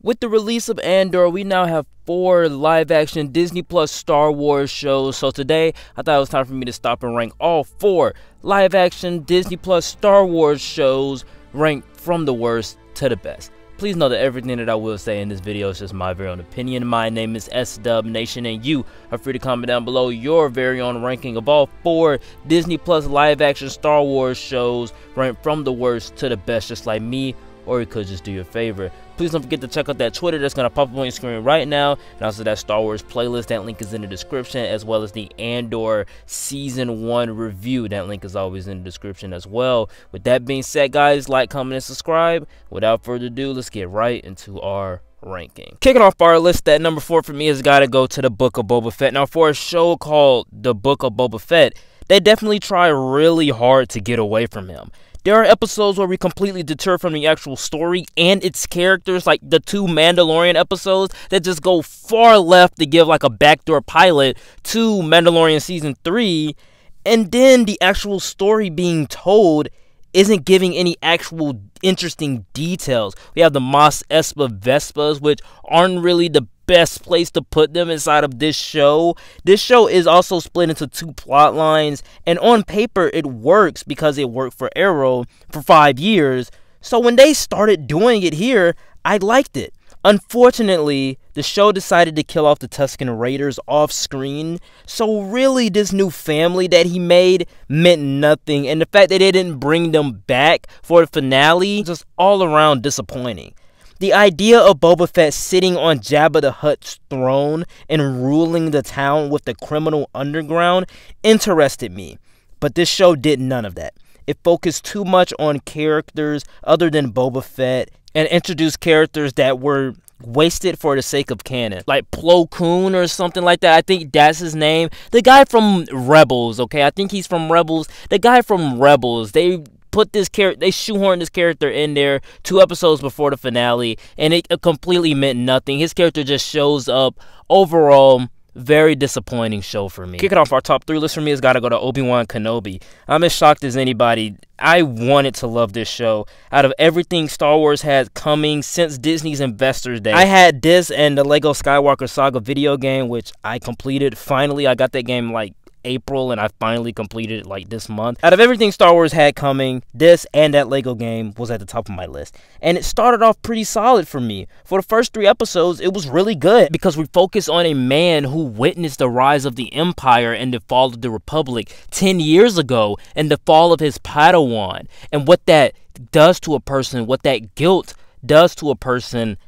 With the release of Andor, we now have 4 live-action Disney Plus Star Wars shows. So today, I thought it was time for me to stop and rank all 4 live-action Disney Plus Star Wars shows, ranked from the worst to the best. Please know that everything that I will say in this video is just my very own opinion. My name is SDubNation, and you are free to comment down below your very own ranking of all 4 Disney Plus live-action Star Wars shows, ranked from the worst to the best, just like me. Or you could just do your favor. Please don't forget to check out that Twitter that's going to pop up on your screen right now. And also that Star Wars playlist. That link is in the description. As well as the Andor Season 1 review. That link is always in the description as well. With that being said, guys, like, comment, and subscribe. Without further ado, let's get right into our ranking. Kicking off our list at number 4 for me has got to go to the Book of Boba Fett. Now, for a show called The Book of Boba Fett, they definitely try really hard to get away from him. There are episodes where we completely deter from the actual story and its characters, like the 2 Mandalorian episodes that just go far left to give like a backdoor pilot to Mandalorian Season 3, and then the actual story being told isn't giving any actual interesting details. We have the Mos Espa Vespas, which aren't really the best place to put them inside of this show. This show is also split into 2 plot lines, and on paper it works because it worked for Arrow for 5 years. So when they started doing it here, I liked it. Unfortunately, the show decided to kill off the Tusken Raiders off screen, so really this new family that he made meant nothing, and the fact that they didn't bring them back for the finale was just all around disappointing. The idea of Boba Fett sitting on Jabba the Hutt's throne and ruling the town with the criminal underground interested me, but this show did none of that. It focused too much on characters other than Boba Fett and introduced characters that were wasted for the sake of canon, like Plo Koon or something like that. I think that's his name. The guy from Rebels, okay? I think he's from Rebels. The guy from Rebels, they shoehorned this character in there 2 episodes before the finale, and it completely meant nothing. His character just shows up. Overall, very disappointing show for me. Kicking off our top 3 list for me has got to go to Obi-Wan Kenobi. I'm as shocked as anybody. I wanted to love this show. Out of everything Star Wars had coming since Disney's Investors Day, I had this and the Lego Skywalker Saga video game, which I completed. Finally, I got that game like April, and I finally completed it like this month. Out of everything Star Wars had coming, this and that Lego game was at the top of my list, and it started off pretty solid for me. For the first 3 episodes, it was really good because we focus on a man who witnessed the rise of the Empire and the fall of the Republic 10 years ago, and the fall of his Padawan, and what that does to a person, what that guilt does to a person.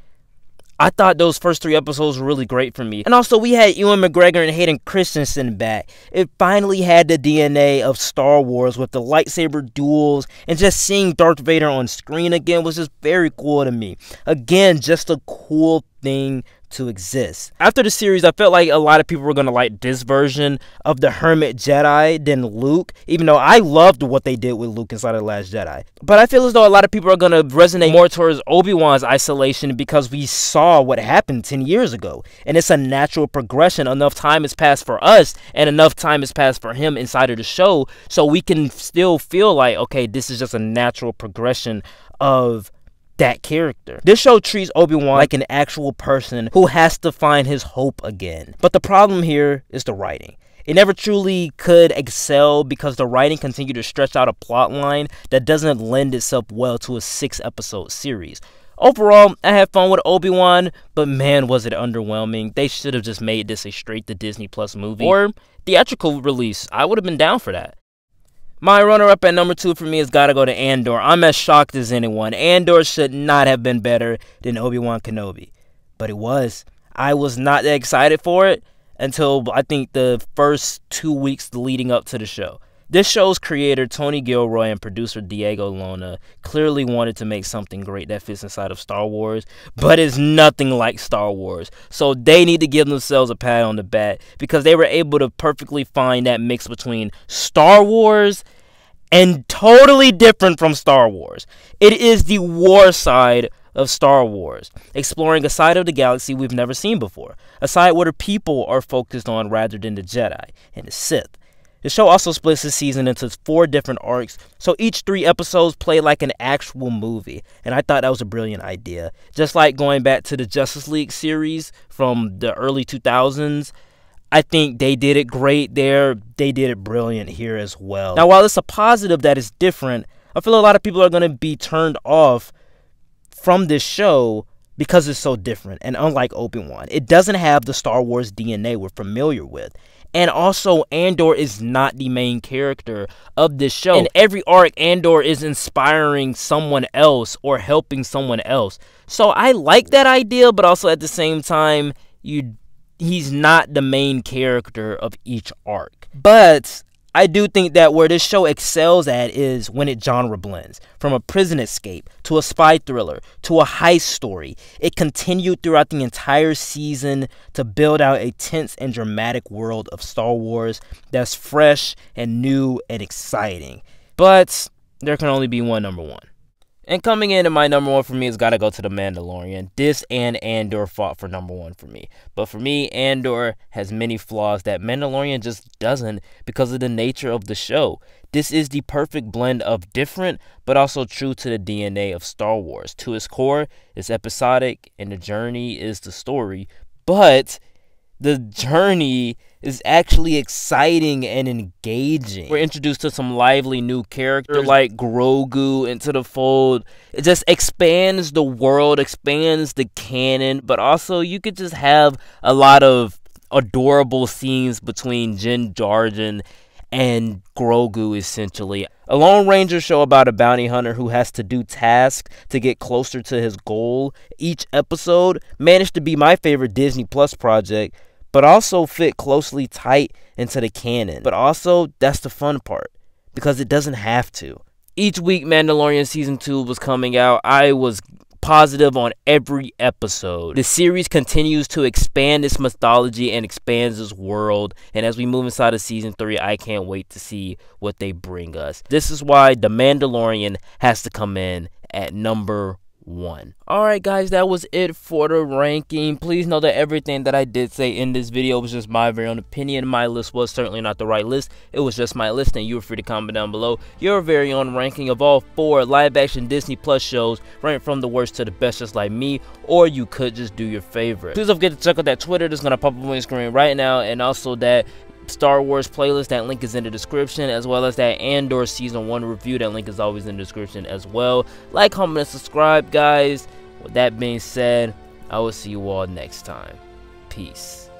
I thought those first 3 episodes were really great for me. And also, we had Ewan McGregor and Hayden Christensen back. It finally had the DNA of Star Wars with the lightsaber duels, and just seeing Darth Vader on screen again was just very cool to me. Again, just a cool thing to exist. After the series, I felt like a lot of people were going to like this version of the Hermit Jedi than Luke, even though I loved what they did with Luke inside of The Last Jedi. But I feel as though a lot of people are going to resonate more towards Obi-Wan's isolation because we saw what happened 10 years ago, and it's a natural progression. Enough time has passed for us, and enough time has passed for him inside of the show, so we can still feel like, okay, this is just a natural progression of that character. This show treats Obi-Wan like an actual person who has to find his hope again. But the problem here is the writing. It never truly could excel because the writing continued to stretch out a plot line that doesn't lend itself well to a 6-episode series. Overall, I had fun with Obi-Wan, but man, was it underwhelming. They should have just made this a straight to Disney Plus movie or theatrical release. I would have been down for that. My runner-up at number 2 for me has got to go to Andor. I'm as shocked as anyone. Andor should not have been better than Obi-Wan Kenobi, but it was. I was not that excited for it until I think the first 2 weeks leading up to the show. This show's creator, Tony Gilroy, and producer Diego Luna clearly wanted to make something great that fits inside of Star Wars, but it's nothing like Star Wars. So they need to give themselves a pat on the back because they were able to perfectly find that mix between Star Wars and totally different from Star Wars. It is the war side of Star Wars, exploring a side of the galaxy we've never seen before, a side where the people are focused on rather than the Jedi and the Sith. The show also splits the season into 4 different arcs, so each 3 episodes play like an actual movie, and I thought that was a brilliant idea. Just like going back to the Justice League series from the early 2000s, I think they did it great there. They did it brilliant here as well. Now, while it's a positive that it's different, I feel a lot of people are going to be turned off from this show because it's so different. And unlike Obi-Wan, it doesn't have the Star Wars DNA we're familiar with. And also, Andor is not the main character of this show. In every arc, Andor is inspiring someone else or helping someone else. So I like that idea, but also at the same time, he's not the main character of each arc. But I do think that where this show excels at is when it genre blends. From a prison escape, to a spy thriller, to a heist story. It continued throughout the entire season to build out a tense and dramatic world of Star Wars that's fresh and new and exciting. But there can only be one number 1. And coming in at my number 1 for me has got to go to The Mandalorian. This and Andor fought for number 1 for me. But for me, Andor has many flaws that Mandalorian just doesn't because of the nature of the show. This is the perfect blend of different, but also true to the DNA of Star Wars. To its core, it's episodic, and the journey is the story. But the journey is actually exciting and engaging. We're introduced to some lively new characters like Grogu into the fold. It just expands the world, expands the canon, but also you could just have a lot of adorable scenes between Din Djarin and Grogu, essentially. A Lone Ranger show about a bounty hunter who has to do tasks to get closer to his goal. Each episode managed to be my favorite Disney Plus project, but also fit closely tight into the canon. But also, that's the fun part, because it doesn't have to. Each week Mandalorian Season 2 was coming out, I was positive on every episode. The series continues to expand its mythology and expands its world, and as we move inside of Season 3, I can't wait to see what they bring us. This is why The Mandalorian has to come in at number 1. Alright guys, that was it for the ranking. Please know that everything that I did say in this video was just my very own opinion. My list was certainly not the right list. It was just my list, and you are free to comment down below your very own ranking of all 4 live action Disney Plus shows, ranked from the worst to the best, just like me, or you could just do your favorite. Please don't forget to check out that Twitter that's going to pop up on your screen right now, and also that Star Wars playlist. That link is in the description, as well as that Andor Season 1 review. That link is always in the description as well. Like, comment, and subscribe, guys. With that being said, I will see you all next time. Peace.